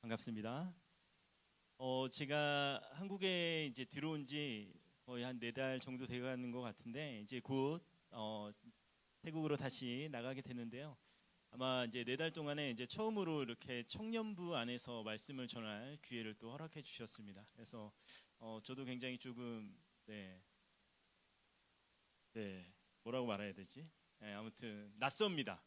반갑습니다. 제가 한국에 이제 들어온 지 거의 한 4달 정도 돼가는 것 같은데 이제 곧 태국으로 다시 나가게 되는데요. 아마 이제 4달 동안에 이제 처음으로 이렇게 청년부 안에서 말씀을 전할 기회를 또 허락해 주셨습니다. 그래서 저도 굉장히 조금 뭐라고 말해야 되지? 아무튼 낯섭니다.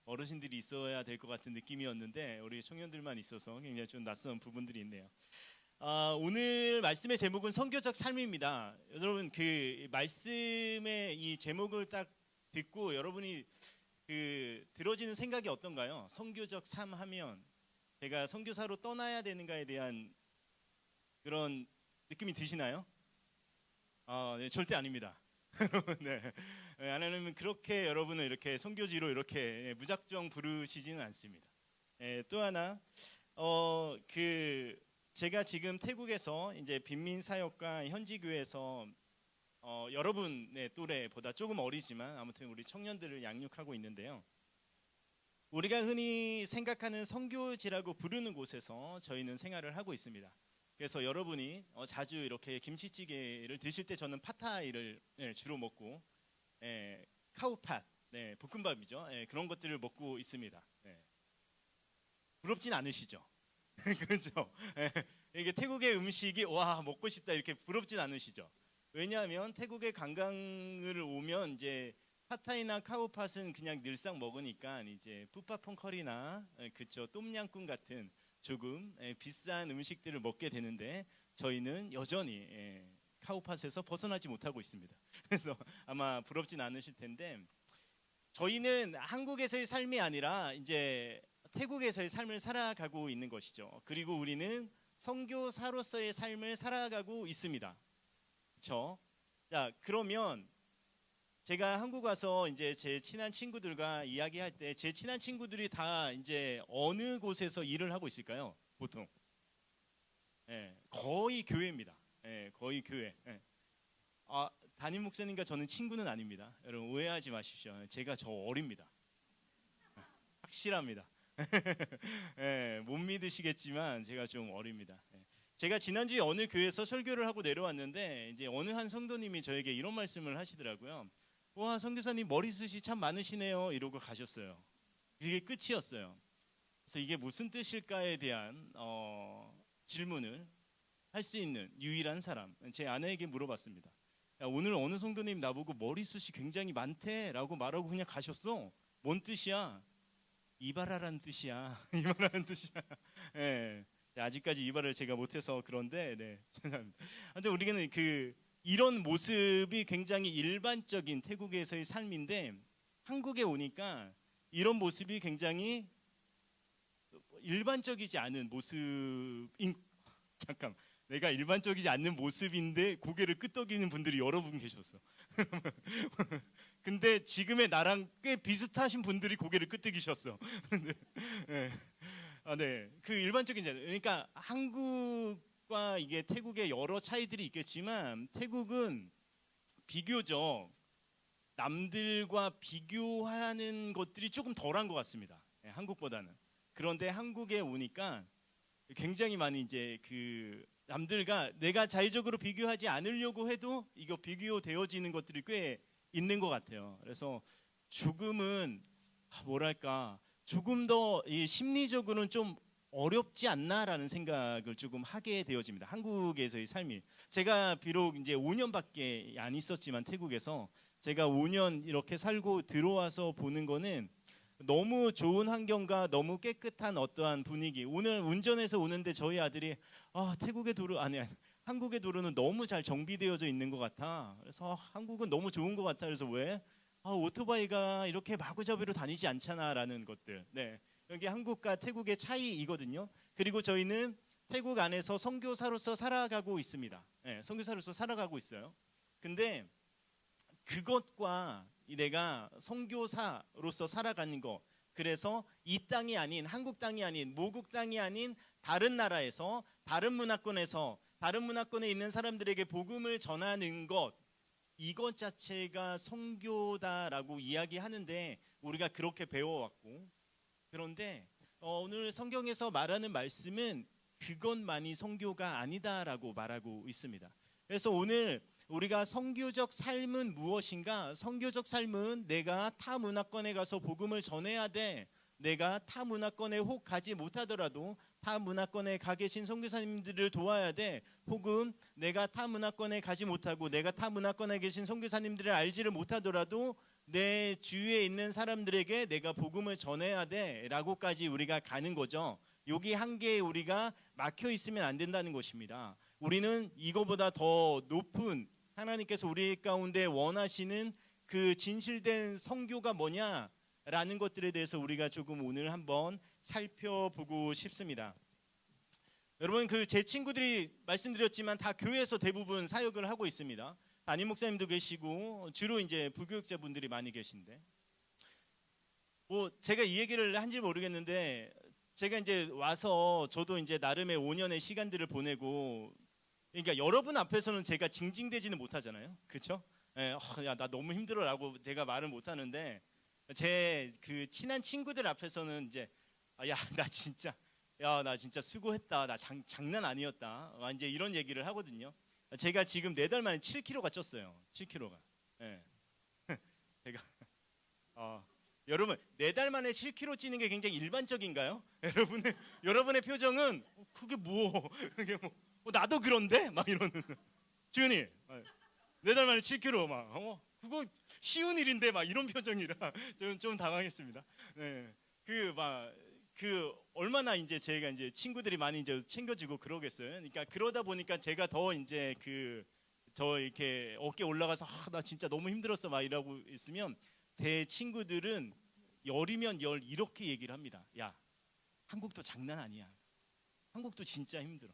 어르신들이 있어야 될 것 같은 느낌이었는데 우리 청년들만 있어서 굉장히 좀 낯선 부분들이 있네요. 오늘 말씀의 제목은 선교적 삶입니다. 여러분 그 말씀의 이 제목을 딱 듣고 여러분이 그 들어지는 생각이 어떤가요? 선교적 삶 하면 제가 선교사로 떠나야 되는가에 대한 그런 느낌이 드시나요? 네, 절대 아닙니다. 네. 하나님은 그렇게 여러분을 이렇게 선교지로 이렇게 무작정 부르시지는 않습니다. 또 하나 그 제가 지금 태국에서 이제 빈민 사역과 현지 교회에서 여러분의 또래보다 조금 어리지만 아무튼 우리 청년들을 양육하고 있는데요. 우리가 흔히 생각하는 선교지라고 부르는 곳에서 저희는 생활을 하고 있습니다. 그래서 여러분이 자주 이렇게 김치찌개를 드실 때 저는 팟타이를 주로 먹고 카우팟, 볶음밥이죠. 그런 것들을 먹고 있습니다. 부럽진 않으시죠? 그렇죠? 이게 태국의 음식이 와 먹고 싶다 이렇게 부럽진 않으시죠? 왜냐하면 태국에 관광을 오면 이제 팟타이나 카우팟은 그냥 늘상 먹으니까 이제 푸파퐁 커리나 그쵸 똠양꿍 같은 조금 비싼 음식들을 먹게 되는데 저희는 여전히 카우팟에서 벗어나지 못하고 있습니다. 그래서 아마 부럽진 않으실 텐데 저희는 한국에서의 삶이 아니라 이제 태국에서의 삶을 살아가고 있는 것이죠. 그리고 우리는 선교사로서의 삶을 살아가고 있습니다. 그렇죠? 자, 그러면 제가 한국 와서 이제 제 친한 친구들과 이야기할 때 제 친한 친구들이 다 이제 어느 곳에서 일을 하고 있을까요? 보통 거의 교회입니다. 거의 교회. 담임 목사님과 저는 친구는 아닙니다. 여러분 오해하지 마십시오. 제가 저 어립니다. 확실합니다. 못 믿으시겠지만 제가 좀 어립니다. 제가 지난주에 어느 교회에서 설교를 하고 내려왔는데 이제 어느 한 성도님이 저에게 이런 말씀을 하시더라고요. 와, 선교사님 머리숱이 참 많으시네요. 이러고 가셨어요. 그게 끝이었어요. 그래서 이게 무슨 뜻일까에 대한 질문을 할 수 있는 유일한 사람, 제 아내에게 물어봤습니다. 야, 오늘 어느 성도님 나보고 머리숱이 굉장히 많대라고 말하고 그냥 가셨어. 뭔 뜻이야? 이발하라는 뜻이야. 이발하는 뜻이야. 네. 아직까지 이발을 제가 못해서 그런데, 네. 하여튼 우리는 이런 모습이 굉장히 일반적인 태국에서의 삶인데 한국에 오니까 이런 모습이 굉장히 일반적이지 않은 모습인 잠깐 내가 일반적이지 않는 모습인데 고개를 끄덕이는 분들이 여러 분 계셨어. 근데 지금의 나랑 꽤 비슷하신 분들이 고개를 끄덕이셨어. 네. 네. 그 일반적인 그러니까 한국과 이게 태국의 여러 차이들이 있겠지만 태국은 비교적 남들과 비교하는 것들이 조금 덜한 것 같습니다. 한국보다는. 그런데 한국에 오니까 굉장히 많이 이제 남들과 내가 자의적으로 비교하지 않으려고 해도 이거 비교되어지는 것들이 꽤 있는 것 같아요. 그래서 조금은 뭐랄까 조금 더 심리적으로는 좀 어렵지 않나라는 생각을 조금 하게 되어집니다. 한국에서의 삶이 제가 비록 이제 5년밖에 안 있었지만 태국에서 제가 5년 이렇게 살고 들어와서 보는 거는 너무 좋은 환경과 너무 깨끗한 어떠한 분위기. 오늘 운전해서 오는데 저희 아들이 태국의 도로 아니 한국의 도로는 너무 잘 정비되어져 있는 것 같아. 그래서 한국은 너무 좋은 것 같아. 그래서 왜? 오토바이가 이렇게 마구잡이로 다니지 않잖아라는 것들. 네, 여기 한국과 태국의 차이이거든요. 그리고 저희는 태국 안에서 선교사로서 살아가고 있습니다. 네, 선교사로서 살아가고 있어요. 근데 그것과 내가 선교사로서 살아가는 것, 그래서 이 땅이 아닌 한국 땅이 아닌 모국 땅이 아닌 다른 나라에서 다른 문화권에서 다른 문화권에 있는 사람들에게 복음을 전하는 것, 이것 자체가 선교다라고 이야기하는데 우리가 그렇게 배워왔고, 그런데 오늘 성경에서 말하는 말씀은 그것만이 선교가 아니다라고 말하고 있습니다. 그래서 오늘 우리가 선교적 삶은 무엇인가? 선교적 삶은 내가 타 문화권에 가서 복음을 전해야 돼. 내가 타 문화권에 혹 가지 못하더라도 타 문화권에 가 계신 선교사님들을 도와야 돼. 혹은 내가 타 문화권에 가지 못하고 내가 타 문화권에 계신 선교사님들을 알지를 못하더라도 내 주위에 있는 사람들에게 내가 복음을 전해야 돼 라고까지 우리가 가는 거죠. 여기 한계에 우리가 막혀 있으면 안 된다는 것입니다. 우리는 이거보다 더 높은 하나님께서 우리 가운데 원하시는 그 진실된 선교가 뭐냐라는 것들에 대해서 우리가 조금 오늘 한번 살펴보고 싶습니다. 여러분, 그 제 친구들이 말씀드렸지만 다 교회에서 대부분 사역을 하고 있습니다. 담임 목사님도 계시고 주로 이제 부교육자분들이 많이 계신데, 뭐 제가 이 얘기를 한지 모르겠는데, 제가 이제 와서 저도 이제 나름의 5년의 시간들을 보내고, 그러니까 여러분 앞에서는 제가 징징대지는 못하잖아요, 그렇죠? 야, 나 너무 힘들어라고 제가 말을 못하는데, 제 그 친한 친구들 앞에서는 이제 야, 나 진짜 수고했다, 나 장난 아니었다, 이제 이런 얘기를 하거든요. 제가 지금 4달 만에 7kg가 쪘어요. 7kg가. 예. 제가 여러분 4달 만에 7kg 찌는 게 굉장히 일반적인가요? 여러분의 표정은 그게 그게 나도 그런데 막 이러는. 주연이 4달 만에 7kg 막 그거 쉬운 일인데 막 이런 표정이라 좀 당황했습니다. 네. 그 얼마나 이제 제가 이제 친구들이 많이 이제 챙겨주고 그러겠어요. 그러니까 그러다 보니까 제가 더 이제 저 이렇게 어깨 올라가서 나 진짜 너무 힘들었어 막 이러고 있으면 제 친구들은 열이면 열 이렇게 얘기를 합니다. 야, 한국도 장난 아니야. 한국도 진짜 힘들어.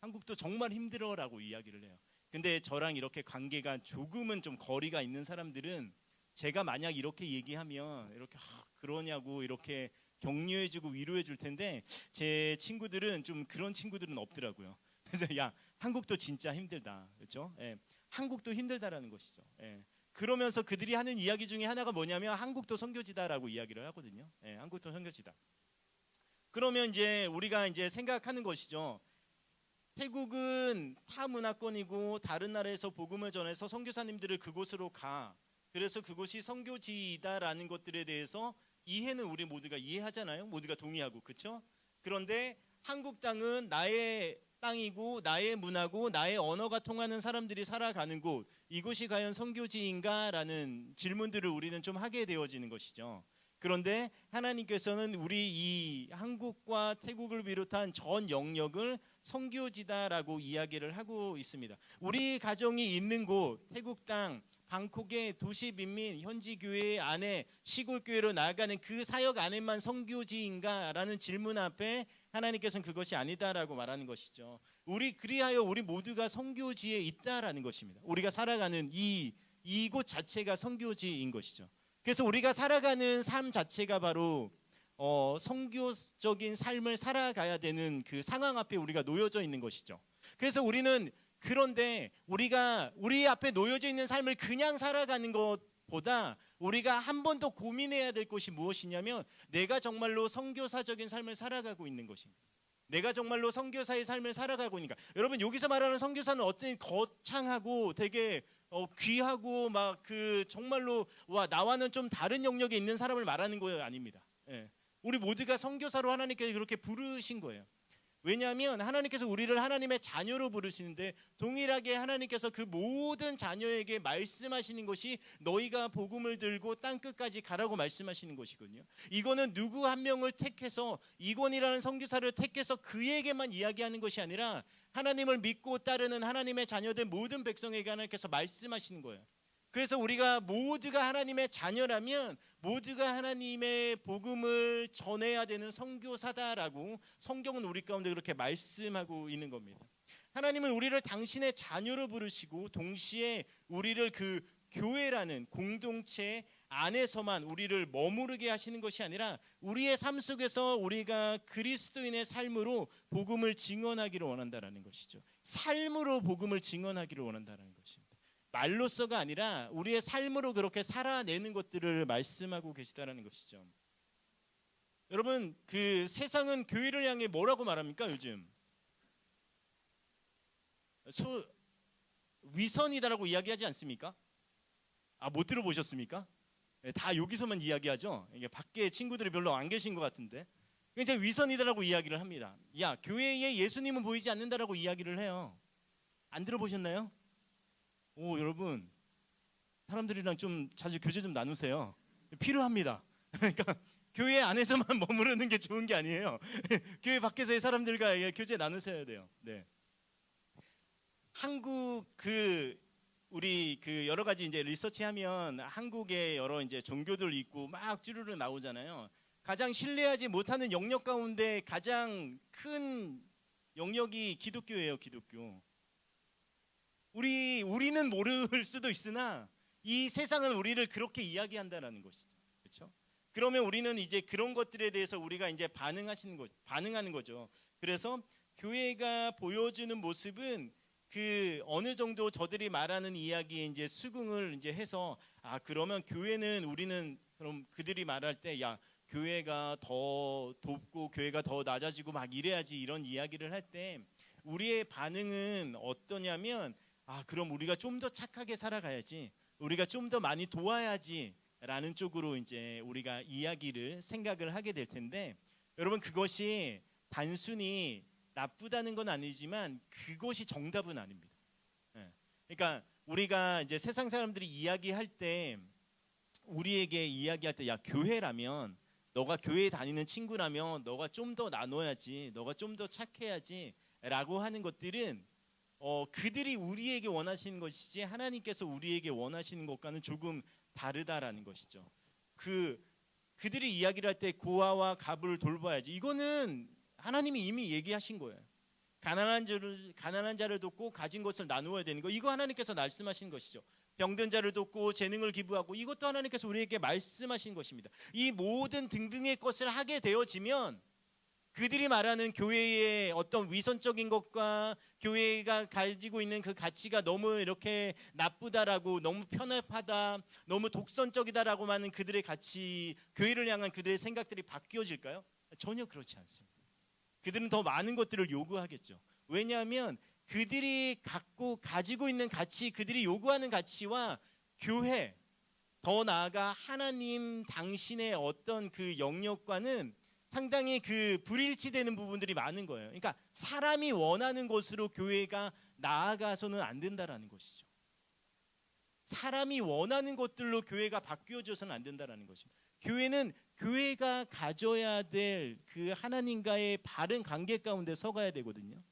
한국도 정말 힘들어라고 이야기를 해요. 근데 저랑 이렇게 관계가 조금은 좀 거리가 있는 사람들은 제가 만약 이렇게 얘기하면 이렇게 그러냐고 이렇게 격려해주고 위로해줄 텐데, 제 친구들은 좀 그런 친구들은 없더라고요. 그래서 야, 한국도 진짜 힘들다, 그렇죠? 한국도 힘들다라는 것이죠. 그러면서 그들이 하는 이야기 중에 하나가 뭐냐면 한국도 선교지다라고 이야기를 하거든요. 한국도 선교지다. 그러면 이제 우리가 이제 생각하는 것이죠. 태국은 타 문화권이고 다른 나라에서 복음을 전해서 선교사님들을 그곳으로 가. 그래서 그곳이 선교지이다라는 것들에 대해서 이해는 우리 모두가 이해하잖아요. 모두가 동의하고, 그렇죠? 그런데 한국 땅은 나의 땅이고 나의 문화고 나의 언어가 통하는 사람들이 살아가는 곳, 이곳이 과연 선교지인가라는 질문들을 우리는 좀 하게 되어지는 것이죠. 그런데 하나님께서는 우리 이 한국과 태국을 비롯한 전 영역을 선교지다라고 이야기를 하고 있습니다. 우리 가정이 있는 곳, 태국 땅 방콕의 도시 빈민 현지 교회 안에 시골 교회로 나아가는 그 사역 안에만 선교지인가라는 질문 앞에 하나님께서는 그것이 아니다라고 말하는 것이죠. 그리하여 우리 모두가 선교지에 있다라는 것입니다. 우리가 살아가는 이곳 자체가 선교지인 것이죠. 그래서 우리가 살아가는 삶 자체가 바로 선교적인 삶을 살아가야 되는 그 상황 앞에 우리가 놓여져 있는 것이죠. 그래서 그런데 우리가 우리 앞에 놓여져 있는 삶을 그냥 살아가는 것보다 우리가 한 번 더 고민해야 될 것이 무엇이냐면, 내가 정말로 선교사적인 삶을 살아가고 있는 것입니다. 내가 정말로 선교사의 삶을 살아가고 있는가. 여러분, 여기서 말하는 선교사는 어떤 거창하고 되게 귀하고 막 정말로 나와는 좀 다른 영역에 있는 사람을 말하는 거예요? 아닙니다. 우리 모두가 선교사로 하나님께서 그렇게 부르신 거예요. 왜냐하면 하나님께서 우리를 하나님의 자녀로 부르시는데, 동일하게 하나님께서 그 모든 자녀에게 말씀하시는 것이 너희가 복음을 들고 땅끝까지 가라고 말씀하시는 것이거든요. 이거는 누구 한 명을 택해서 이권이라는 선교사를 택해서 그에게만 이야기하는 것이 아니라 하나님을 믿고 따르는 하나님의 자녀들 모든 백성에게 하나님께서 말씀하시는 거예요. 그래서 우리가 모두가 하나님의 자녀라면 모두가 하나님의 복음을 전해야 되는 선교사다라고 성경은 우리 가운데 그렇게 말씀하고 있는 겁니다. 하나님은 우리를 당신의 자녀로 부르시고 동시에 우리를 그 교회라는 공동체 안에서만 우리를 머무르게 하시는 것이 아니라 우리의 삶 속에서 우리가 그리스도인의 삶으로 복음을 증언하기를 원한다라는 것이죠. 삶으로 복음을 증언하기를 원한다는 것입니다. 말로서가 아니라 우리의 삶으로 그렇게 살아내는 것들을 말씀하고 계시다라는 것이죠. 여러분, 그 세상은 교회를 향해 뭐라고 말합니까? 요즘 위선이다라고 이야기하지 않습니까? 못 들어보셨습니까? 다 여기서만 이야기하죠. 이게 밖에 친구들이 별로 안 계신 것 같은데, 이제 위선이다라고 이야기를 합니다. 야, 교회에 예수님은 보이지 않는다라고 이야기를 해요. 안 들어보셨나요? 여러분, 사람들이랑 좀 자주 교제 좀 나누세요. 필요합니다. 그러니까 교회 안에서만 머무르는 게 좋은 게 아니에요. 교회 밖에서의 사람들과 교제 나누셔야 돼요. 네. 한국 우리 여러 가지 이제 리서치하면 한국의 여러 이제 종교들 있고 막 쭈루루 나오잖아요. 가장 신뢰하지 못하는 영역 가운데 가장 큰 영역이 기독교예요, 기독교. 우리는 모를 수도 있으나 이 세상은 우리를 그렇게 이야기한다라는 것이죠. 그렇죠? 그러면 우리는 이제 그런 것들에 대해서 우리가 이제 반응하는 거죠. 그래서 교회가 보여주는 모습은 그 어느 정도 저들이 말하는 이야기에 이제 수긍을 이제 해서, 그러면 교회는, 우리는 그럼 그들이 말할 때 야, 교회가 더 돕고 교회가 더 낮아지고 막 이래야지, 이런 이야기를 할 때 우리의 반응은 어떠냐면, 그럼 우리가 좀 더 착하게 살아가야지, 우리가 좀 더 많이 도와야지 라는 쪽으로 이제 우리가 생각을 하게 될 텐데, 여러분, 그것이 단순히 나쁘다는 건 아니지만 그것이 정답은 아닙니다. 그러니까 우리가 이제 세상 사람들이 이야기할 때, 우리에게 이야기할 때, 야, 교회라면, 너가 교회 다니는 친구라면 너가 좀 더 나눠야지, 너가 좀 더 착해야지 라고 하는 것들은 그들이 우리에게 원하시는 것이지 하나님께서 우리에게 원하시는 것과는 조금 다르다라는 것이죠. 그들이 이야기를 할 때 고아와 갑을 돌봐야지, 이거는 하나님이 이미 얘기하신 거예요. 가난한 자를 돕고 가진 것을 나누어야 되는 거, 이거 하나님께서 말씀하신 것이죠. 병든 자를 돕고 재능을 기부하고, 이것도 하나님께서 우리에게 말씀하신 것입니다. 이 모든 등등의 것을 하게 되어지면 그들이 말하는 교회의 어떤 위선적인 것과 교회가 가지고 있는 그 가치가 너무 이렇게 나쁘다라고, 너무 편협하다, 너무 독선적이다라고 하는 그들의 가치, 교회를 향한 그들의 생각들이 바뀌어질까요? 전혀 그렇지 않습니다. 그들은 더 많은 것들을 요구하겠죠. 왜냐하면 그들이 가지고 있는 가치, 그들이 요구하는 가치와 교회, 더 나아가 하나님 당신의 어떤 그 영역과는 상당히 불일치되는 부분들이 많은 거예요. 그러니까 사람이 원하는 것으로 교회가 나아가서는 안 된다라는 것이죠. 사람이 원하는 것들로 교회가 바뀌어져서는 안 된다라는 것입니다. 교회는 교회가 가져야 될 그 하나님과의 바른 관계 가운데 서가야 되거든요.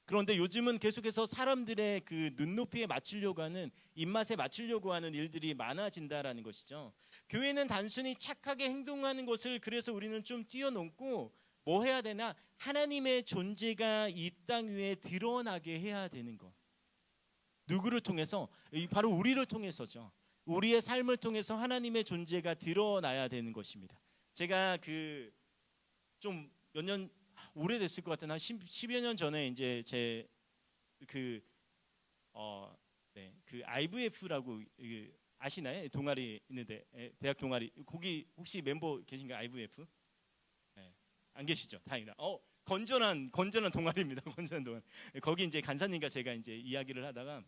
그런데 요즘은 계속해서 사람들의 그 눈높이에 맞추려고 하는, 입맛에 맞추려고 하는 일들이 많아진다라는 것이죠. 교회는 단순히 착하게 행동하는 것을, 그래서 우리는 좀 뛰어넘고 뭐 해야 되나, 하나님의 존재가 이 땅 위에 드러나게 해야 되는 것. 누구를 통해서? 바로 우리를 통해서죠. 우리의 삶을 통해서 하나님의 존재가 드러나야 되는 것입니다. 제가 좀 몇 년, 오래됐을 것 같은 한 10여 년 전에 이제 IVF라고 아시나요? 동아리 있는데, 대학 동아리, 거기 혹시 멤버 계신가요? IVF? 네, 안 계시죠? 다행이다. 건전한 동아리입니다. 건전한 동아리. 거기 이제 간사님과 제가 이제 이야기를 하다가,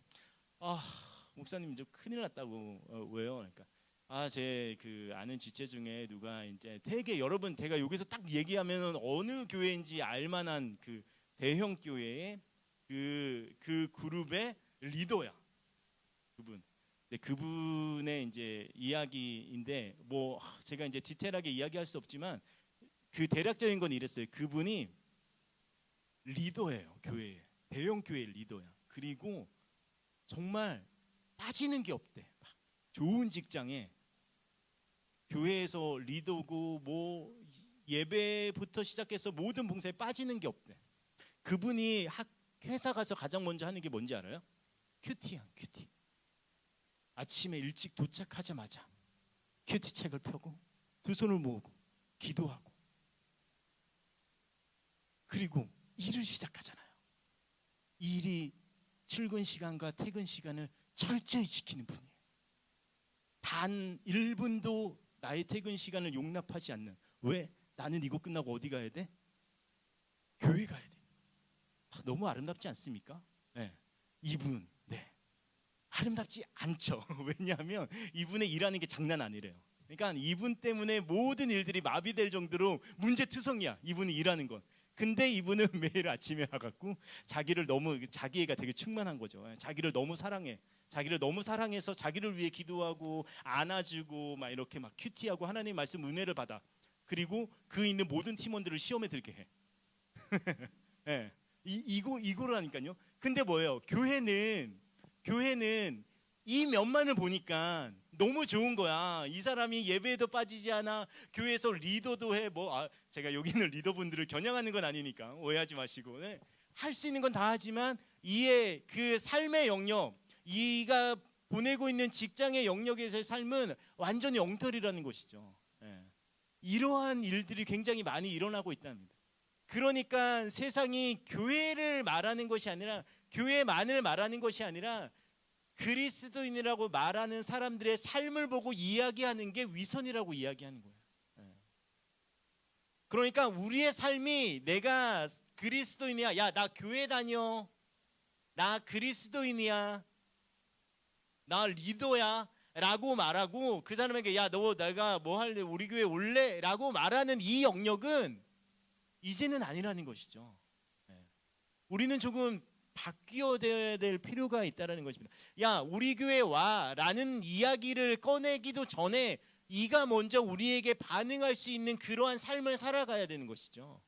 목사님 이제 큰일 났다고. 왜요? 그러니까 제 아는 지체 중에 누가 이제 되게, 여러분, 제가 여기서 딱 얘기하면 어느 교회인지 알만한 그 대형 교회의 그 그룹의 리더야. 그분의 이제 이야기인데, 뭐 제가 이제 디테일하게 이야기할 수 없지만 그 대략적인 건 이랬어요. 그분이 리더예요. 교회, 대형 교회 리더야. 그리고 정말 빠지는 게 없대. 좋은 직장에 교회에서 리더고, 뭐 예배부터 시작해서 모든 봉사에 빠지는 게 없대. 그분이 회사 가서 가장 먼저 하는 게 뭔지 알아요? 큐티야, 큐티. 아침에 일찍 도착하자마자 큐티 책을 펴고 두 손을 모으고 기도하고, 그리고 일을 시작하잖아요. 일이 출근 시간과 퇴근 시간을 철저히 지키는 분이에요. 단 1분도 나의 퇴근 시간을 용납하지 않는. 왜? 나는 이거 끝나고 어디 가야 돼? 교회 가야 돼. 너무 아름답지 않습니까? 네. 이분, 네. 아름답지 않죠. 왜냐하면 이분의 일하는 게 장난 아니래요. 그러니까 이분 때문에 모든 일들이 마비될 정도로 문제투성이야. 이분이 일하는 건. 근데 이분은 매일 아침에 와갖고 자기애가 되게 충만한 거죠. 자기를 너무 사랑해. 자기를 너무 사랑해서 자기를 위해 기도하고 안아주고 막 이렇게 막 큐티하고 하나님 말씀 은혜를 받아. 그리고 그 있는 모든 팀원들을 시험에 들게 해. 네. 이거라니까요. 근데 뭐예요? 교회는 이 면만을 보니까 너무 좋은 거야. 이 사람이 예배에도 빠지지 않아. 교회에서 리더도 해. 제가 여기 있는 리더분들을 겨냥하는 건 아니니까 오해하지 마시고. 네. 할 수 있는 건 다 하지만 이의 그 삶의 영역, 이가 보내고 있는 직장의 영역에서의 삶은 완전히 엉터리라는 것이죠. 네. 이러한 일들이 굉장히 많이 일어나고 있답니다. 그러니까 세상이 교회를 말하는 것이 아니라, 교회만을 말하는 것이 아니라 그리스도인이라고 말하는 사람들의 삶을 보고 이야기하는 게 위선이라고 이야기하는 거예요. 그러니까 우리의 삶이 내가 그리스도인이야, 야 나 교회 다녀, 나 그리스도인이야, 나 리더야 라고 말하고, 그 사람에게 야 너 내가 뭐 할래, 우리 교회 올래? 라고 말하는 이 영역은 이제는 아니라는 것이죠. 우리는 조금 바뀌어야 될 필요가 있다는 것입니다. 야 우리 교회 와 라는 이야기를 꺼내기도 전에 이가 먼저 우리에게 반응할 수 있는 그러한 삶을 살아가야 되는 것이죠.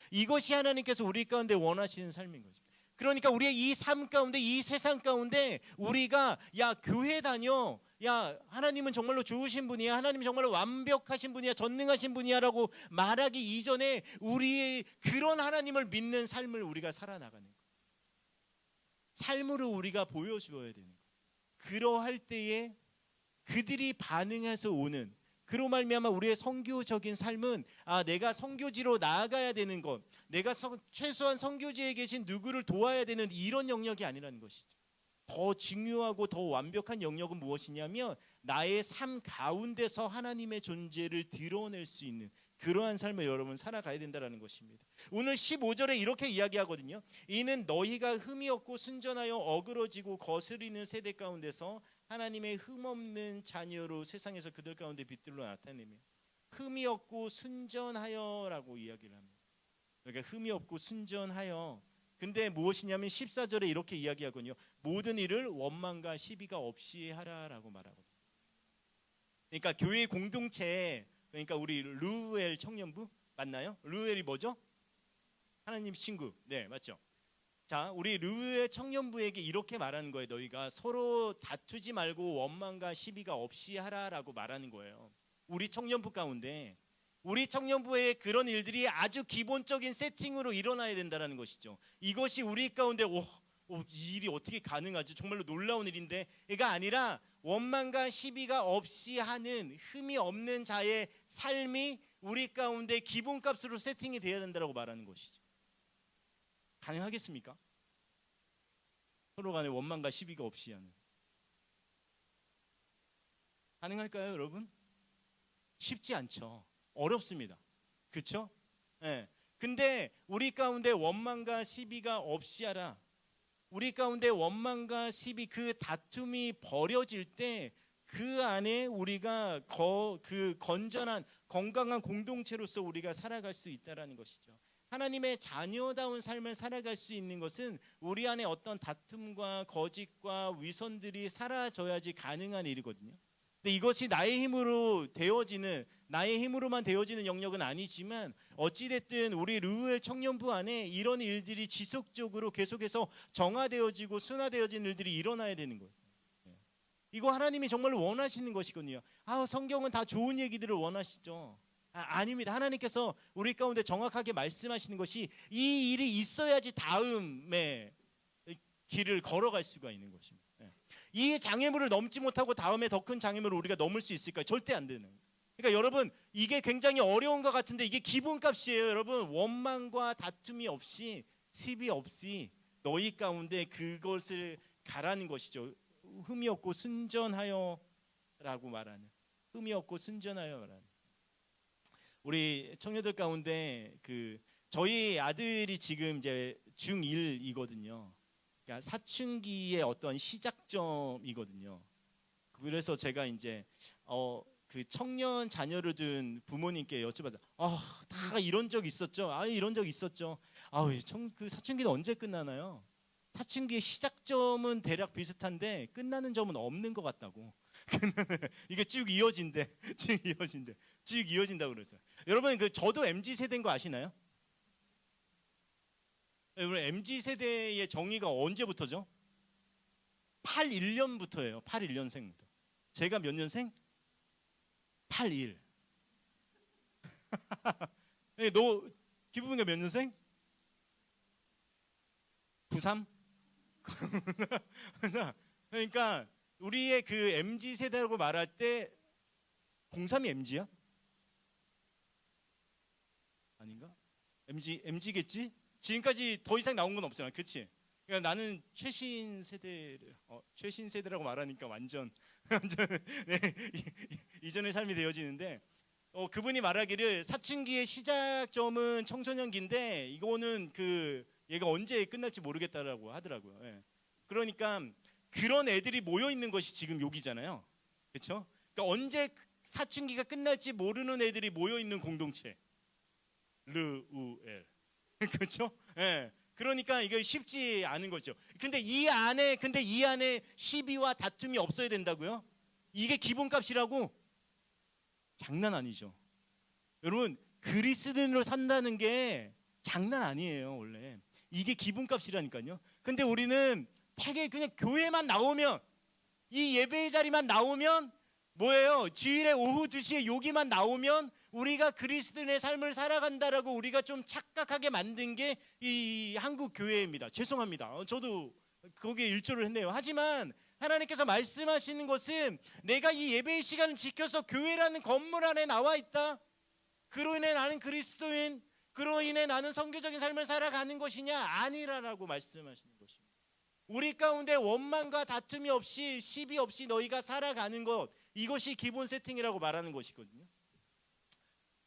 이것이 하나님께서 우리 가운데 원하시는 삶인 거죠. 그러니까 우리의 이 삶 가운데, 이 세상 가운데 우리가 야 교회 다녀, 야 하나님은 정말로 좋으신 분이야, 하나님은 정말로 완벽하신 분이야, 전능하신 분이야 라고 말하기 이전에 우리의 그런 하나님을 믿는 삶을 우리가 살아나가는 거예요. 삶으로 우리가 보여주어야 되는 거예요. 그러할 때에 그들이 반응해서 오는, 그로 말미암아 우리의 선교적인 삶은 내가 선교지로 나아가야 되는 것, 내가 최소한 선교지에 계신 누구를 도와야 되는 이런 영역이 아니라는 것이죠. 더 중요하고 더 완벽한 영역은 무엇이냐면 나의 삶 가운데서 하나님의 존재를 드러낼 수 있는 그러한 삶을 여러분 살아가야 된다는 것입니다. 오늘 15절에 이렇게 이야기하거든요. 이는 너희가 흠이 없고 순전하여 어그러지고 거스리는 세대 가운데서 하나님의 흠없는 자녀로 세상에서 그들 가운데 빛들로 나타내며, 흠이 없고 순전하여라고 이야기를 합니다. 그러니까 흠이 없고 순전하여. 근데 무엇이냐면 14절에 이렇게 이야기하거든요. 모든 일을 원망과 시비가 없이 하라라고 말하거든요. 그러니까 교회 공동체, 그러니까 우리 루엘 청년부 맞나요? 루엘이 뭐죠? 하나님 친구. 네, 맞죠? 자, 우리 루엘 청년부에게 이렇게 말하는 거예요. 너희가 서로 다투지 말고 원망과 시비가 없이 하라라고 말하는 거예요. 우리 청년부 가운데, 우리 청년부의 그런 일들이 아주 기본적인 세팅으로 일어나야 된다는 것이죠. 이것이 우리 가운데 이 일이 어떻게 가능하지? 정말로 놀라운 일인데, 이가 아니라 원망과 시비가 없이 하는 흠이 없는 자의 삶이 우리 가운데 기본값으로 세팅이 되어야 된다고 말하는 것이죠. 가능하겠습니까? 서로 간에 원망과 시비가 없이 하는. 가능할까요, 여러분? 쉽지 않죠. 어렵습니다. 그렇죠? 네. 근데 우리 가운데 원망과 시비가 없이 하라. 우리 가운데 원망과 시비, 그 다툼이 버려질 때 그 안에 우리가 그 건전한 건강한 공동체로서 우리가 살아갈 수 있다라는 것이죠. 하나님의 자녀다운 삶을 살아갈 수 있는 것은 우리 안에 어떤 다툼과 거짓과 위선들이 사라져야지 가능한 일이거든요. 근데 이것이 나의 힘으로만 되어지는 영역은 아니지만, 어찌됐든 우리 루엘 청년부 안에 이런 일들이 지속적으로 계속해서 정화되어지고 순화되어진 일들이 일어나야 되는 거예요. 이거 하나님이 정말로 원하시는 것이거든요. 성경은 다 좋은 얘기들을 원하시죠. 아닙니다. 하나님께서 우리 가운데 정확하게 말씀하시는 것이 이 일이 있어야지 다음에 길을 걸어갈 수가 있는 것입니다. 이 장애물을 넘지 못하고 다음에 더 큰 장애물을 우리가 넘을 수 있을까요? 절대 안 되는 거예요. 그러니까 여러분, 이게 굉장히 어려운 것 같은데 이게 기본값이에요. 여러분, 원망과 다툼이 없이, 시비 없이 너희 가운데 그것을 가라는 것이죠. 흠이 없고 순전하여라고 말하는, 흠이 없고 순전하여라는. 우리 청년들 가운데 저희 아들이 지금 이제 중1이거든요. 그러니까 사춘기의 어떤 시작점이거든요. 그래서 제가 이제 그 청년 자녀를 둔 부모님께 여쭤봤어요. 다 이런 적 있었죠? 이런 적 있었죠. 그 사춘기는 언제 끝나나요? 사춘기의 시작점은 대략 비슷한데 끝나는 점은 없는 것 같다고. 이게 쭉 이어진다고 그랬어요. 여러분 저도 MZ 세대인 거 아시나요? 여러분 MZ 세대의 정의가 언제부터죠? 81년부터예요. 81년생부터. 제가 몇 년생? 81. 너 기부분가 몇 년생? 93? 그러니까 우리의 그 MZ 세대라고 말할 때 03이 MZ야? 아닌가? MZ겠지? 지금까지 더 이상 나온 건 없잖아, 그렇지? 그러니까 나는 최신 세대라고 말하니까 완전 네, 이전의 삶이 되어지는데 그분이 말하기를 사춘기의 시작점은 청소년기인데 이거는 얘가 언제 끝날지 모르겠다라고 하더라고요. 예. 그러니까 그런 애들이 모여 있는 것이 지금 여기잖아요. 그렇죠? 그러니까 언제 사춘기가 끝날지 모르는 애들이 모여 있는 공동체. 르우엘. 그렇죠? 예. 그러니까 이게 쉽지 않은 거죠. 근데 이 안에 시비와 다툼이 없어야 된다고요? 이게 기본값이라고? 장난 아니죠. 여러분 그리스도인으로 산다는 게 장난 아니에요, 원래. 이게 기본값이라니까요. 근데 우리는 되게 그냥 교회만 나오면, 이 예배의 자리만 나오면 뭐예요? 주일에 오후 2시에 여기만 나오면 우리가 그리스도인의 삶을 살아간다라고 우리가 좀 착각하게 만든 게 이 한국 교회입니다. 죄송합니다. 저도 거기에 일조를 했네요. 하지만 하나님께서 말씀하시는 것은 내가 이 예배의 시간을 지켜서 교회라는 건물 안에 나와 있다. 그로 인해 나는 그리스도인, 그로 인해 나는 선교적인 삶을 살아가는 것이냐? 아니라라고 말씀하시는 것입니다. 우리 가운데 원망과 다툼이 없이 시비 없이 너희가 살아가는 것, 이것이 기본 세팅이라고 말하는 것이거든요.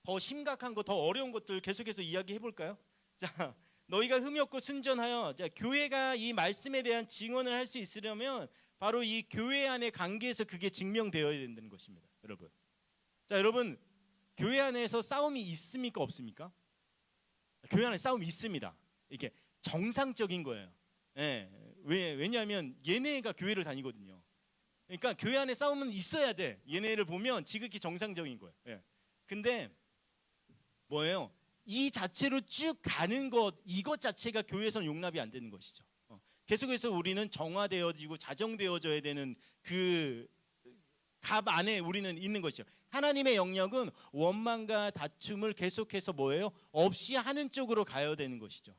더 심각한 것, 더 어려운 것들 계속해서 이야기해 볼까요? 자, 너희가 흠이 없고 순전하여, 자, 교회가 이 말씀에 대한 증언을 할 수 있으려면 바로 이 교회 안의 관계에서 그게 증명되어야 된다는 것입니다, 여러분. 자, 여러분 교회 안에서 싸움이 있습니까, 없습니까? 교회 안에 싸움이 있습니다. 이게 정상적인 거예요. 예. 왜냐하면 얘네가 교회를 다니거든요. 그러니까 교회 안에 싸움은 있어야 돼. 얘네를 보면 지극히 정상적인 거예요. 예. 근데 뭐예요? 이 자체로 쭉 가는 것, 이것 자체가 교회에서는 용납이 안 되는 것이죠. 계속해서 우리는 정화되어지고 자정되어져야 되는 그 갑 안에 우리는 있는 것이죠. 하나님의 영역은 원망과 다툼을 계속해서 뭐예요? 없이 하는 쪽으로 가야 되는 것이죠.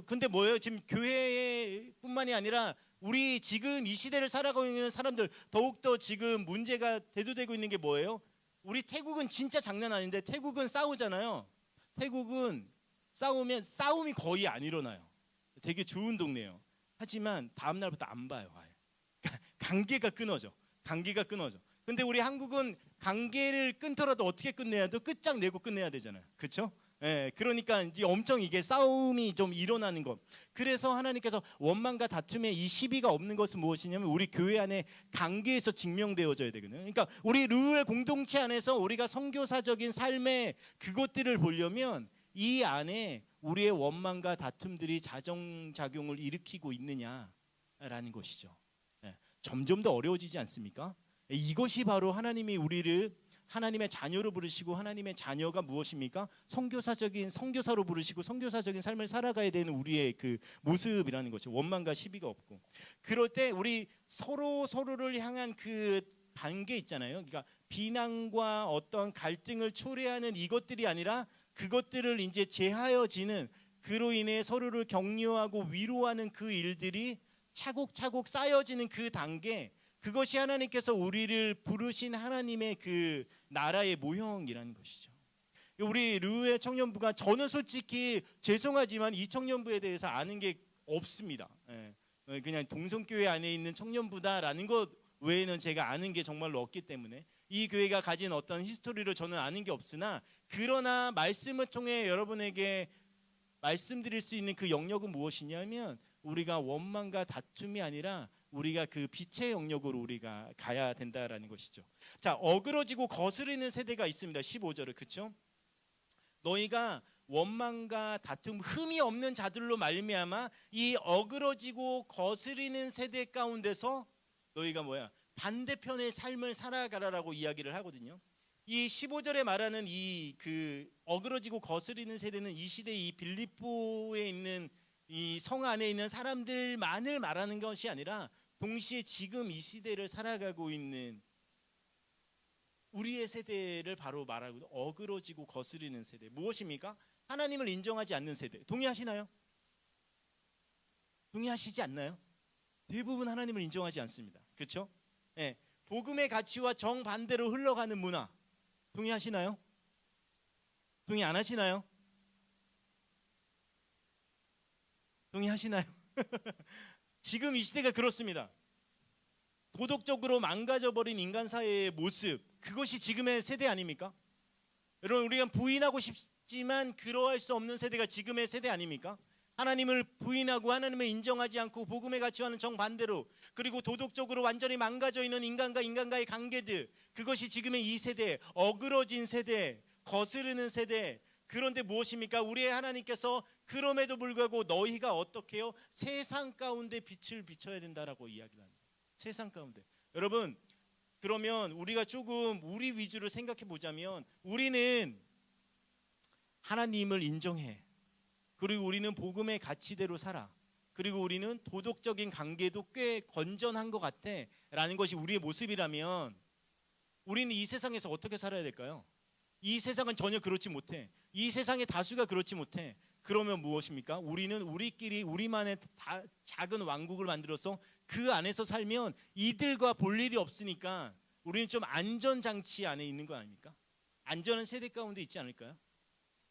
근데 뭐예요? 지금 교회뿐만이 아니라 우리 지금 이 시대를 살아가고 있는 사람들, 더욱더 지금 문제가 대두되고 있는 게 뭐예요? 우리 태국은 진짜 장난 아닌데, 태국은 싸우잖아요. 태국은 싸우면 싸움이 거의 안 일어나요. 되게 좋은 동네예요. 하지만 다음 날부터 안 봐요. 관계가 끊어져. 근데 우리 한국은 관계를 끊더라도 어떻게 끝내야 돼? 끝장내고 끝내야 되잖아요. 그렇죠? 예, 그러니까 이제 엄청 이게 싸움이 좀 일어나는 것. 그래서 하나님께서 원망과 다툼에 이 시비가 없는 것은 무엇이냐면 우리 교회 안에 관계에서 증명되어져야 되거든요. 그러니까 우리 르우의 공동체 안에서 우리가 선교사적인 삶의 그것들을 보려면 이 안에 우리의 원망과 다툼들이 자정작용을 일으키고 있느냐라는 것이죠. 예, 점점 더 어려워지지 않습니까? 이것이 바로 하나님이 우리를 하나님의 자녀로 부르시고, 하나님의 자녀가 무엇입니까? 선교사로 부르시고 선교사적인 삶을 살아가야 되는 우리의 그 모습이라는 것이, 원망과 시비가 없고. 그럴 때 우리 서로를 향한 그 관계 있잖아요. 그러니까 비난과 어떤 갈등을 초래하는 이것들이 아니라 그것들을 이제 제하여지는, 그로 인해 서로를 격려하고 위로하는 그 일들이 차곡차곡 쌓여지는 그 단계, 그것이 하나님께서 우리를 부르신 하나님의 그 나라의 모형이라는 것이죠. 우리 르우의 청년부가, 저는 솔직히 죄송하지만 이 청년부에 대해서 아는 게 없습니다. 그냥 동성교회 안에 있는 청년부다라는 것 외에는 제가 아는 게 정말로 없기 때문에 이 교회가 가진 어떤 히스토리를 저는 아는 게 없으나, 그러나 말씀을 통해 여러분에게 말씀드릴 수 있는 그 영역은 무엇이냐면, 우리가 원망과 다툼이 아니라 우리가 그 빛의 영역으로 우리가 가야 된다라는 것이죠. 자, 어그러지고 거스르는 세대가 있습니다. 15절을, 그렇죠? 너희가 원망과 다툼, 흠이 없는 자들로 말미암아 이 어그러지고 거스르는 세대 가운데서 너희가 뭐야? 반대편의 삶을 살아가라라고 이야기를 하거든요. 이 15절에 말하는 이 그 어그러지고 거스르는 세대는 이 시대 이 빌립보에 있는 이 성 안에 있는 사람들만을 말하는 것이 아니라 동시에 지금 이 시대를 살아가고 있는 우리의 세대를 바로 말하고, 어그러지고 거스르는 세대 무엇입니까? 하나님을 인정하지 않는 세대. 동의하시나요? 동의하시지 않나요? 대부분 하나님을 인정하지 않습니다. 그렇죠? 네. 복음의 가치와 정반대로 흘러가는 문화. 동의하시나요? 동의 안 하시나요? 동의하시나요? 지금 이 시대가 그렇습니다. 도덕적으로 망가져버린 인간 사회의 모습, 그것이 지금의 세대 아닙니까? 여러분, 우리가 부인하고 싶지만 그러할 수 없는 세대가 지금의 세대 아닙니까? 하나님을 부인하고 하나님을 인정하지 않고 복음의 가치와는 정반대로, 그리고 도덕적으로 완전히 망가져 있는 인간과 인간과의 관계들, 그것이 지금의 이 세대, 어그러진 세대, 거스르는 세대. 그런데 무엇입니까? 우리의 하나님께서 그럼에도 불구하고 너희가 어떻게 해요? 세상 가운데 빛을 비춰야 된다라고 이야기를 합니다. 세상 가운데. 여러분, 그러면 우리가 조금 우리 위주로 생각해 보자면, 우리는 하나님을 인정해. 그리고 우리는 복음의 가치대로 살아. 그리고 우리는 도덕적인 관계도 꽤 건전한 것 같아 라는 것이 우리의 모습이라면, 우리는 이 세상에서 어떻게 살아야 될까요? 이 세상은 전혀 그렇지 못해. 이 세상의 다수가 그렇지 못해. 그러면 무엇입니까? 우리는 우리끼리 우리만의 작은 왕국을 만들어서 그 안에서 살면 이들과 볼 일이 없으니까 우리는 좀 안전장치 안에 있는 거 아닙니까? 안전한 세대 가운데 있지 않을까요?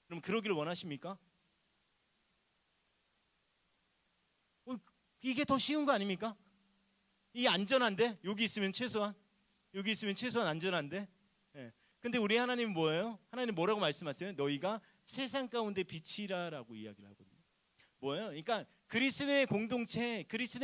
그럼 그러기를 원하십니까? 이게 더 쉬운 거 아닙니까? 이 안전한데? 여기 있으면 최소한 안전한데? 예. 근데 우리 하나님은 뭐예요? 하나님 뭐라고 말씀하세요? 너희가 세상 가운데 빛이라라고 이야기를 하거든요. 뭐예요? 그러니까 그리스도의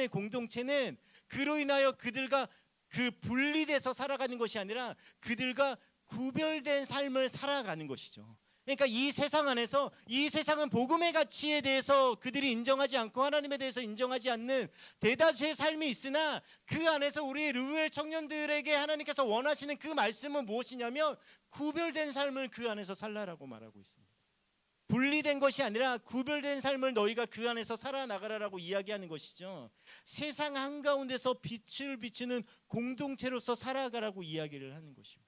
공동체는 그로 인하여 그들과 그 분리돼서 살아가는 것이 아니라 그들과 구별된 삶을 살아가는 것이죠. 그러니까 이 세상 안에서, 이 세상은 복음의 가치에 대해서 그들이 인정하지 않고 하나님에 대해서 인정하지 않는 대다수의 삶이 있으나, 그 안에서 우리 르우엘 청년들에게 하나님께서 원하시는 그 말씀은 무엇이냐면, 구별된 삶을 그 안에서 살라라고 말하고 있습니다. 분리된 것이 아니라 구별된 삶을 너희가 그 안에서 살아나가라라고 이야기하는 것이죠. 세상 한가운데서 빛을 비추는 공동체로서 살아가라고 이야기를 하는 것입니다.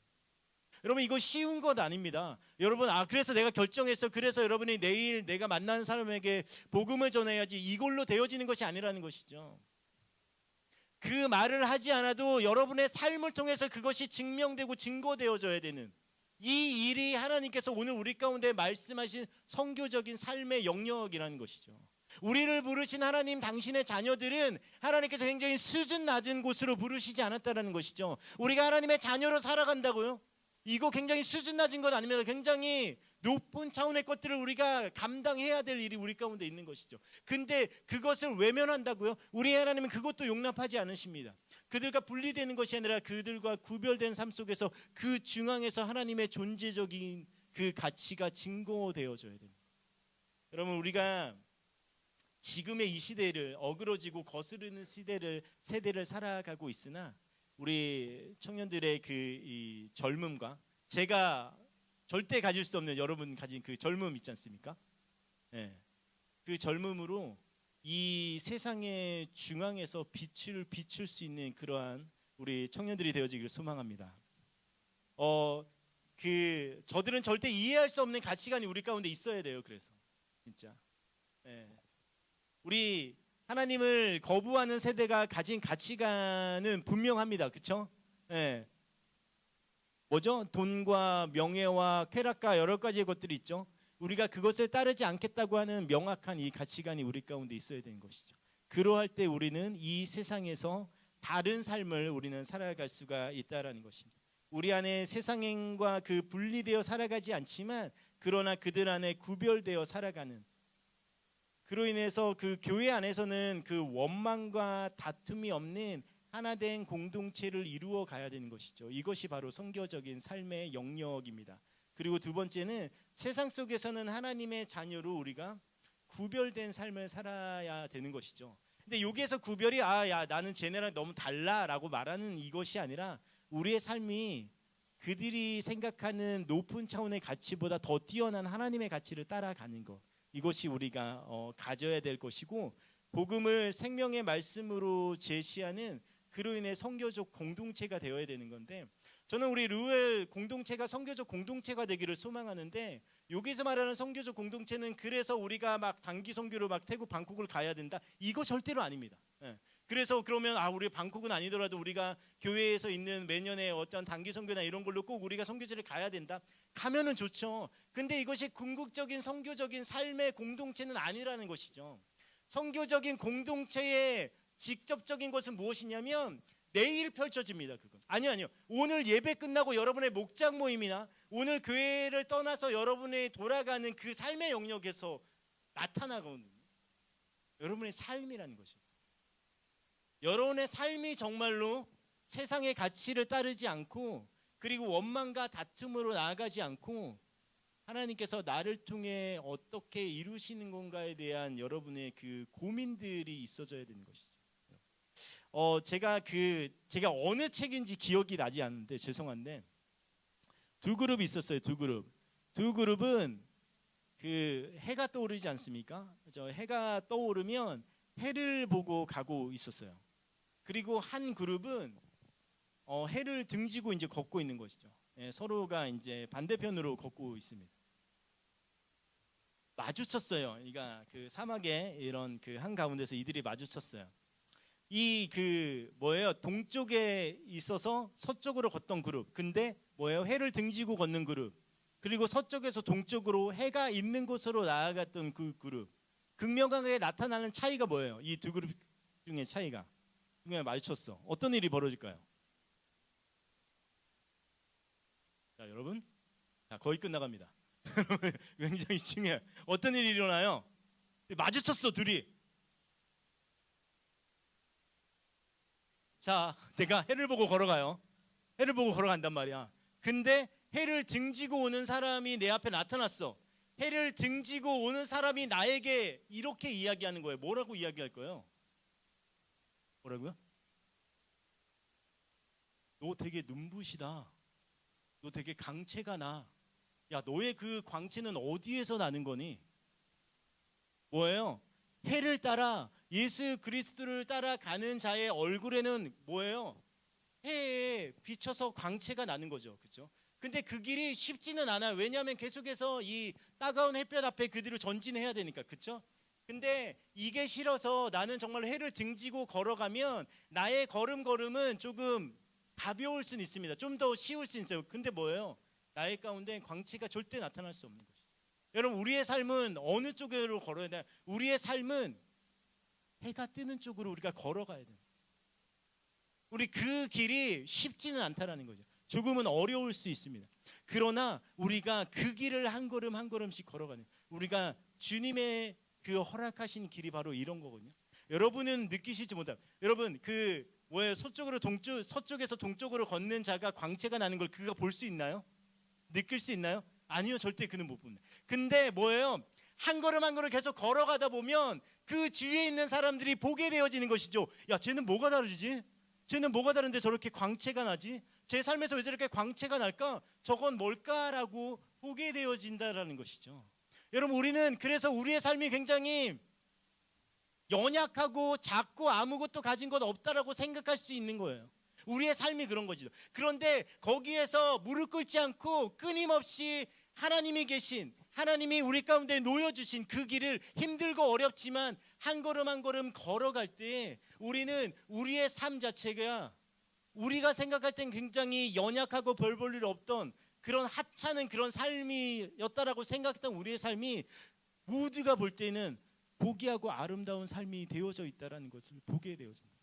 여러분, 이거 쉬운 것 아닙니다. 여러분, 그래서 내가 결정했어, 그래서 여러분이 내일 내가 만나는 사람에게 복음을 전해야지, 이걸로 되어지는 것이 아니라는 것이죠. 그 말을 하지 않아도 여러분의 삶을 통해서 그것이 증명되고 증거되어져야 되는 이 일이 하나님께서 오늘 우리 가운데 말씀하신 선교적인 삶의 영역이라는 것이죠. 우리를 부르신 하나님, 당신의 자녀들은 하나님께서 굉장히 수준 낮은 곳으로 부르시지 않았다는 것이죠. 우리가 하나님의 자녀로 살아간다고요? 이거 굉장히 수준 낮은 것 아닙니다. 굉장히 높은 차원의 것들을 우리가 감당해야 될 일이 우리 가운데 있는 것이죠. 근데 그것을 외면한다고요? 우리 하나님은 그것도 용납하지 않으십니다. 그들과 분리되는 것이 아니라 그들과 구별된 삶 속에서 그 중앙에서 하나님의 존재적인 그 가치가 증거되어져야 됩니다. 여러분, 우리가 지금의 이 시대를, 어그러지고 거스르는 세대를 살아가고 있으나, 우리 청년들의 이 젊음과 제가 절대 가질 수 없는 여러분 가진 그 젊음 있지 않습니까? 네. 그 젊음으로 이 세상의 중앙에서 빛을 비출 수 있는 그러한 우리 청년들이 되어지기를 소망합니다. 저들은 절대 이해할 수 없는 가치관이 우리 가운데 있어야 돼요. 그래서 진짜 우리 하나님을 거부하는 세대가 가진 가치관은 분명합니다. 그렇죠? 뭐죠? 돈과 명예와 쾌락과 여러 가지의 것들이 있죠. 우리가 그것을 따르지 않겠다고 하는 명확한 이 가치관이 우리 가운데 있어야 되는 것이죠. 그러할 때 우리는 이 세상에서 다른 삶을 우리는 살아갈 수가 있다라는 것입니다. 우리 안에 세상과 그 분리되어 살아가지 않지만 그러나 그들 안에 구별되어 살아가는, 그로 인해서 그 교회 안에서는 그 원망과 다툼이 없는 하나된 공동체를 이루어 가야 되는 것이죠. 이것이 바로 선교적인 삶의 영역입니다. 그리고 두 번째는 세상 속에서는 하나님의 자녀로 우리가 구별된 삶을 살아야 되는 것이죠. 근데 여기에서 구별이 야 나는 쟤네랑 너무 달라라고 말하는 이것이 아니라 우리의 삶이 그들이 생각하는 높은 차원의 가치보다 더 뛰어난 하나님의 가치를 따라가는 것, 이것이 우리가 가져야 될 것이고, 복음을 생명의 말씀으로 제시하는 그로 인해 선교적 공동체가 되어야 되는 건데, 저는 우리 르우엘 공동체가 선교적 공동체가 되기를 소망하는데, 여기서 말하는 선교적 공동체는 그래서 우리가 막 단기 선교로 막 태국 방콕을 가야 된다, 이거 절대로 아닙니다. 그래서 그러면 우리 방콕은 아니더라도 우리가 교회에서 있는 매년에 어떤 단기 선교나 이런 걸로 꼭 우리가 선교지를 가야 된다, 가면은 좋죠. 근데 이것이 궁극적인 선교적인 삶의 공동체는 아니라는 것이죠. 선교적인 공동체의 직접적인 것은 무엇이냐면 내일 펼쳐집니다. 그건 아니요. 오늘 예배 끝나고 여러분의 목장 모임이나 오늘 교회를 떠나서 여러분의 돌아가는 그 삶의 영역에서 나타나거든요. 여러분의 삶이라는 것이죠. 여러분의 삶이 정말로 세상의 가치를 따르지 않고, 그리고 원망과 다툼으로 나아가지 않고 하나님께서 나를 통해 어떻게 이루시는 건가에 대한 여러분의 그 고민들이 있어져야 되는 것이죠. 제가 어느 책인지 기억이 나지 않는데 죄송한데 두 그룹이 있었어요. 두 그룹은 그 해가 떠오르지 않습니까? 해가 떠오르면 해를 보고 가고 있었어요. 그리고 한 그룹은 해를 등지고 이제 걷고 있는 것이죠. 서로가 이제 반대편으로 걷고 있습니다. 마주쳤어요. 그러니까 그 사막의 이런 그 한 가운데서 이들이 마주쳤어요. 이 그 뭐예요? 동쪽에 있어서 서쪽으로 걷던 그룹. 근데 뭐예요? 해를 등지고 걷는 그룹. 그리고 서쪽에서 동쪽으로 해가 있는 곳으로 나아갔던 그 그룹. 극명하게 나타나는 차이가 뭐예요? 이 두 그룹 중에 차이가. 그냥 마주쳤어. 어떤 일이 벌어질까요? 자, 여러분. 자, 거의 끝나갑니다. 굉장히 중요해요. 어떤 일이 일어나요? 마주쳤어, 둘이. 자, 내가 해를 보고 걸어가요. 해를 보고 걸어간단 말이야. 근데 해를 등지고 오는 사람이 내 앞에 나타났어. 해를 등지고 오는 사람이 나에게 이렇게 이야기하는 거예요. 뭐라고 이야기할 거예요? 뭐라고요? 너 되게 눈부시다. 너 되게 광채가 나. 야, 너의 그 광채는 어디에서 나는 거니? 뭐예요? 해를 따라 예수 그리스도를 따라가는 자의 얼굴에는 뭐예요? 해에 비춰서 광채가 나는 거죠. 그렇죠? 근데 그 길이 쉽지는 않아요. 왜냐하면 계속해서 이 따가운 햇볕 앞에 그들을 전진해야 되니까. 그렇죠? 근데 이게 싫어서 나는 정말 해를 등지고 걸어가면 나의 걸음은 조금 가벼울 수는 있습니다. 좀 더 쉬울 수 있어요. 근데 뭐예요? 나의 가운데 광채가 절대 나타날 수 없는 것이죠. 여러분, 우리의 삶은 어느 쪽으로 걸어야 되나? 우리의 삶은 해가 뜨는 쪽으로 우리가 걸어가야 돼요. 우리 그 길이 쉽지는 않다라는 거죠. 조금은 어려울 수 있습니다. 그러나 우리가 그 길을 한 걸음 한 걸음씩 걸어가는, 우리가 주님의 그 허락하신 길이 바로 이런 거거든요. 여러분은 느끼시지 못한, 여러분 그 뭐예요? 서쪽에서 동쪽으로 걷는 자가 광채가 나는 걸 그가 볼 수 있나요? 느낄 수 있나요? 아니요, 절대 그는 못 봅니다. 근데 뭐예요? 한 걸음 한 걸음 계속 걸어가다 보면 그 주위에 있는 사람들이 보게 되어지는 것이죠. 야, 쟤는 뭐가 다르지? 쟤는 뭐가 다른데 저렇게 광채가 나지? 제 삶에서 왜 저렇게 광채가 날까? 저건 뭘까라고 보게 되어진다라는 것이죠. 여러분, 우리는 그래서 우리의 삶이 굉장히 연약하고 작고 아무것도 가진 것 없다라고 생각할 수 있는 거예요. 우리의 삶이 그런 거죠. 그런데 거기에서 무릎 꿇지 않고 끊임없이 하나님이 계신, 하나님이 우리 가운데 놓여주신 그 길을 힘들고 어렵지만 한 걸음 한 걸음 걸어갈 때 우리는 우리의 삶 자체가 우리가 생각할 땐 굉장히 연약하고 별 볼 일 없던 그런 하찮은 그런 삶이었다라고 생각했던 우리의 삶이 모두가 볼 때는 보기하고 아름다운 삶이 되어져 있다라는 것을 보게 되어집니다.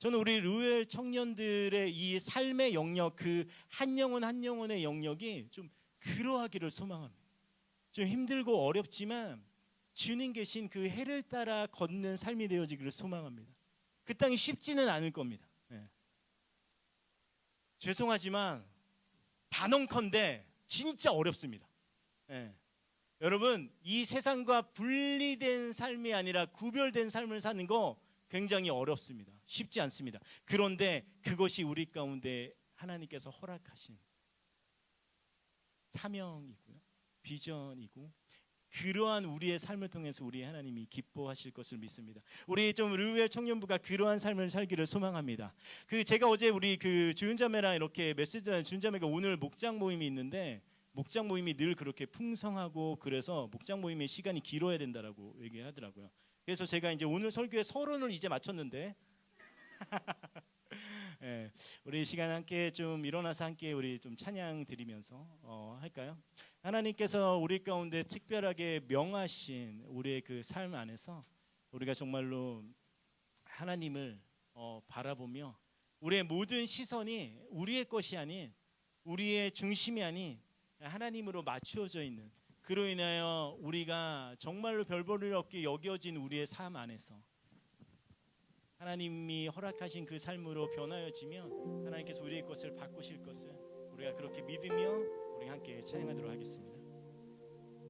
저는 우리 르웰 청년들의 이 삶의 영역, 그 한 영혼 한 영혼의 영역이 좀 그러하기를 소망합니다. 좀 힘들고 어렵지만 주님 계신 그 해를 따라 걷는 삶이 되어지기를 소망합니다. 그 땅이 쉽지는 않을 겁니다. 네. 죄송하지만 단언컨대 진짜 어렵습니다. 네. 여러분, 이 세상과 분리된 삶이 아니라 구별된 삶을 사는 거 굉장히 어렵습니다. 쉽지 않습니다. 그런데 그것이 우리 가운데 하나님께서 허락하신 사명이고요, 비전이고, 그러한 우리의 삶을 통해서 우리 하나님이 기뻐하실 것을 믿습니다. 우리 좀 르웰 청년부가 그러한 삶을 살기를 소망합니다. 제가 어제 우리 주윤자매랑 이렇게 메시지를 주윤자매가 오늘 목장 모임이 있는데, 목장 모임이 늘 그렇게 풍성하고 그래서 목장 모임의 시간이 길어야 된다라고 얘기하더라고요. 그래서 제가 이제 오늘 설교의 서론을 이제 마쳤는데 네, 우리 시간 함께 좀 일어나서 함께 우리 좀 찬양 드리면서 할까요? 하나님께서 우리 가운데 특별하게 명하신 우리의 그 삶 안에서 우리가 정말로 하나님을 바라보며 우리의 모든 시선이 우리의 것이 아닌, 우리의 중심이 아닌 하나님으로 맞추어져 있는, 그로 인하여 우리가 정말로 별 볼 일 없게 여겨진 우리의 삶 안에서 하나님이 허락하신 그 삶으로 변하여지면 하나님께서 우리의 것을 바꾸실 것을 우리가 그렇게 믿으며 우리 함께 찬양하도록 하겠습니다.